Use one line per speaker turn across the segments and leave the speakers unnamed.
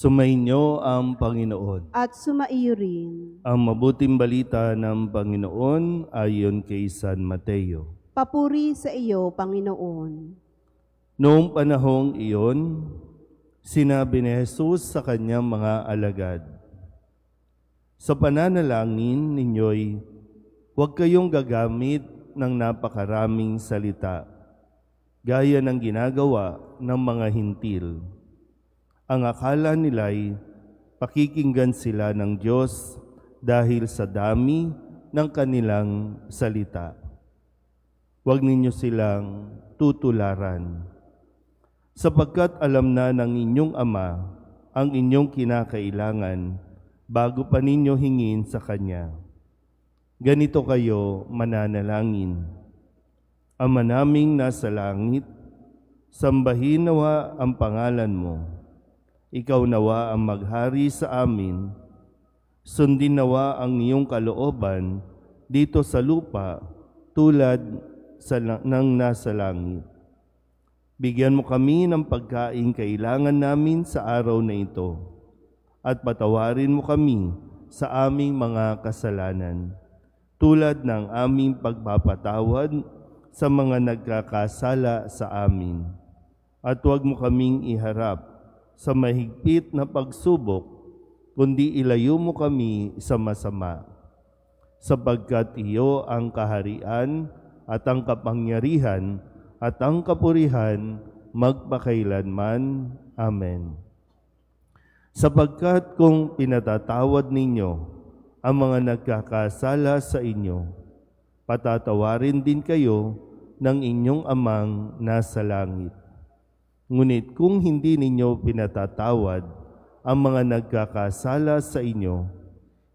Sumainyo ang Panginoon.
At sumaiyo rin.
Ang mabuting balita ng Panginoon ayon kay San Mateo.
Papuri sa iyo, Panginoon.
Noong panahong iyon, sinabi ni Jesus sa kanyang mga alagad, "Sa pananalangin ninyo'y huwag kayong gagamit ng napakaraming salita, gaya ng ginagawa ng mga hintil. Ang akala nila'y pakikinggan sila ng Diyos dahil sa dami ng kanilang salita. Huwag ninyo silang tutularan, sapagkat alam na ng inyong Ama ang inyong kinakailangan bago pa ninyo hingin sa Kanya. Ganito kayo mananalangin: Ama naming nasa langit, sambahin nawa ang pangalan mo. Ikaw nawa ang maghari sa amin. Sundin nawa ang iyong kalooban dito sa lupa tulad ng nasa langit. Bigyan mo kami ng pagkain kailangan namin sa araw na ito, at patawarin mo kami sa aming mga kasalanan, tulad ng aming pagpapatawad sa mga nagkakasala sa amin. At huwag mo kaming iharap sa mahigpit na pagsubok, kundi ilayo mo kami sa masama. Sapagkat iyo ang kaharian at ang kapangyarihan at ang kapurihan magpakailanman. Amen. Sapagkat kung pinatatawad ninyo ang mga nagkakasala sa inyo, patatawarin din kayo ng inyong Amang nasa langit. Ngunit kung hindi ninyo pinatatawad ang mga nagkakasala sa inyo,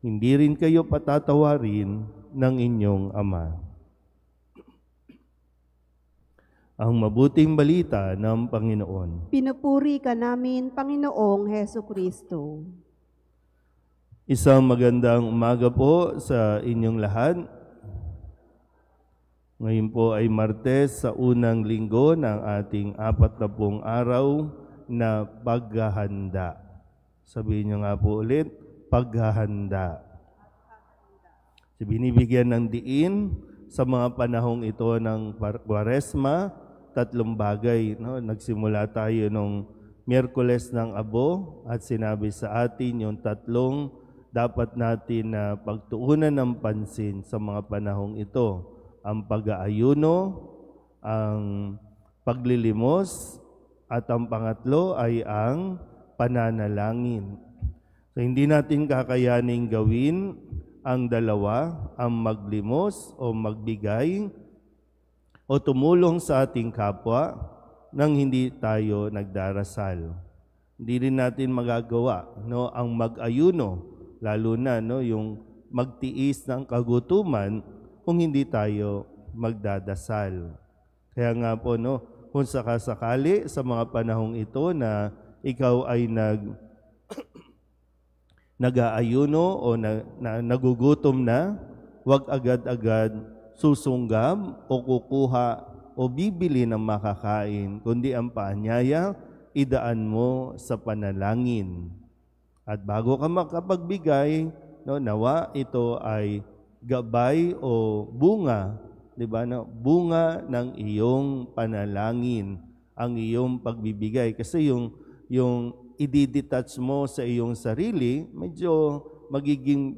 hindi rin kayo patatawarin ng inyong Ama." Ang mabuting balita ng Panginoon.
Pinupuri ka namin, Panginoong Hesukristo.
Isang magandang umaga po sa inyong lahat. Ngayon po ay Martes sa unang linggo ng ating 40 araw na paghahanda. Sabihin niyo nga po ulit, paghahanda. Binibigyan ng diin sa mga panahong ito ng Kwaresma, 3 bagay. No? Nagsimula tayo nung Miyerkules ng Abo at sinabi sa atin yung 3 dapat natin na pagtuunan ng pansin sa mga panahong ito. Ang pag-aayuno, ang paglilimos, at ang pangatlo ay ang pananalangin. So, hindi natin kakayaning gawin ang dalawa, ang maglimos o magbigay o tumulong sa ating kapwa nang hindi tayo nagdarasal. Hindi rin natin magagawa ang mag-ayuno, lalo na yung magtiis ng kagutuman kung hindi tayo magdadasal. Kaya nga po, kung sakasakali sa mga panahong ito na ikaw ay nag-aayuno o nagugutom na, huwag agad-agad susunggab o kukuha o bibili ng makakain, kundi ang paanyaya, idaan mo sa panalangin. At bago ka makapagbigay, nawa ito ay gabay o bunga, di ba? Bunga ng iyong panalangin, ang iyong pagbibigay. Kasi yung i-detach mo sa iyong sarili, medyo magiging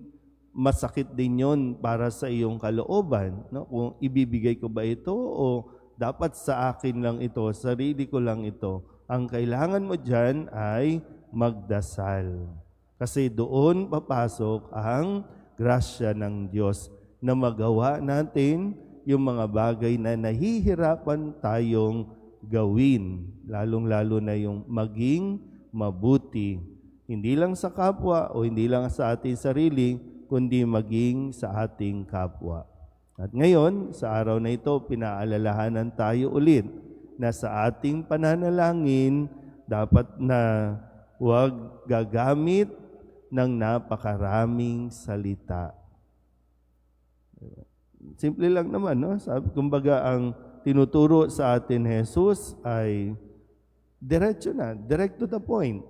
masakit din yon para sa iyong kalooban. Kung ibibigay ko ba ito o dapat sa akin lang ito, sarili ko lang ito. Ang kailangan mo dyan ay magdasal. Kasi doon papasok ang grasya ng Diyos na magawa natin yung mga bagay na nahihirapan tayong gawin, lalong-lalo na yung maging mabuti, hindi lang sa kapwa o hindi lang sa ating sarili, kundi maging sa ating kapwa. At ngayon, sa araw na ito, pinaalalahanan tayo ulit na sa ating pananalangin, dapat na huwag gagamit ng napakaraming salita. Simple lang naman, kumbaga ang tinuturo sa atin Jesus ay diretso na, direct to the point.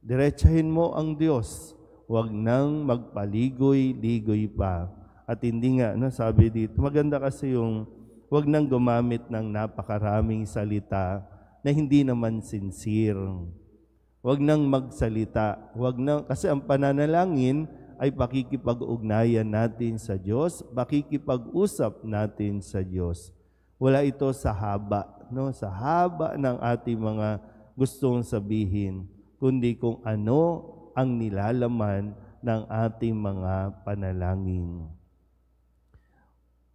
Diretsahin mo ang Diyos. Huwag nang magpaligoy-ligoy pa. At hindi nga, sabi dito, maganda kasi yung huwag nang gumamit ng napakaraming salita na hindi naman sincere. Huwag nang magsalita. Kasi ang pananalangin ay pakikipag-ugnayan natin sa Diyos, pakikipag-usap natin sa Diyos. Wala ito sa haba, sa haba ng ating mga gustong sabihin, kundi kung ano ang nilalaman ng ating mga panalangin.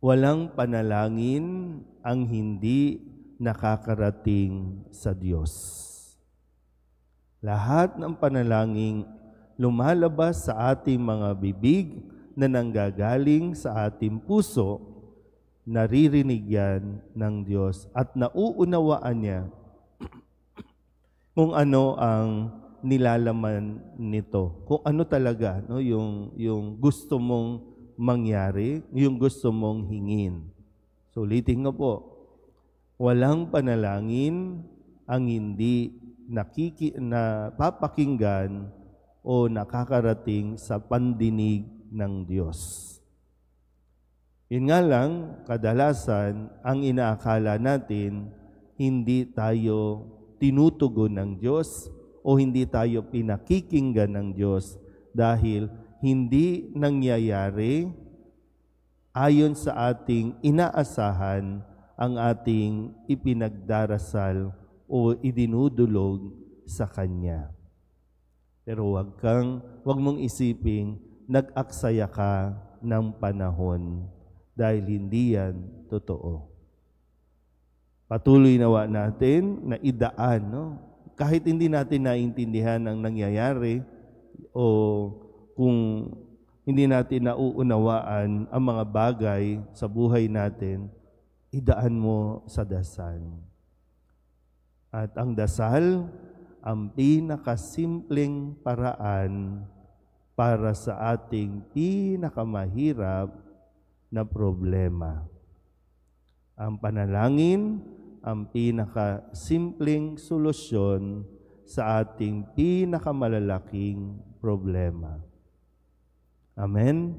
Walang panalangin ang hindi nakakarating sa Diyos. Lahat ng panalangin lumalabas sa ating mga bibig na nanggagaling sa ating puso, naririnig yan ng Diyos at nauunawaan niya kung ano ang nilalaman nito. Kung ano talaga yung gusto mong mangyari, yung gusto mong hingin. So ulitin nga po, walang panalangin ang hindi napapakinggan o nakakarating sa pandinig ng Diyos. Yun nga lang, kadalasan, ang inaakala natin, hindi tayo tinutugon ng Diyos o hindi tayo pinakikinggan ng Diyos dahil hindi nangyayari ayon sa ating inaasahan ang ating ipinagdarasal o idinudulog sa Kanya. Pero wag mong isiping nag-aksaya ka ng panahon dahil hindi yan totoo. Patuloy nawa natin na idaan, kahit hindi natin naintindihan ang nangyayari o kung hindi natin nauunawaan ang mga bagay sa buhay natin, idaan mo sa dasal. At ang dasal, ang pinakasimpleng paraan para sa ating pinakamahirap na problema. Ang panalangin, ang pinakasimpleng solusyon sa ating pinakamalalaking problema. Amen?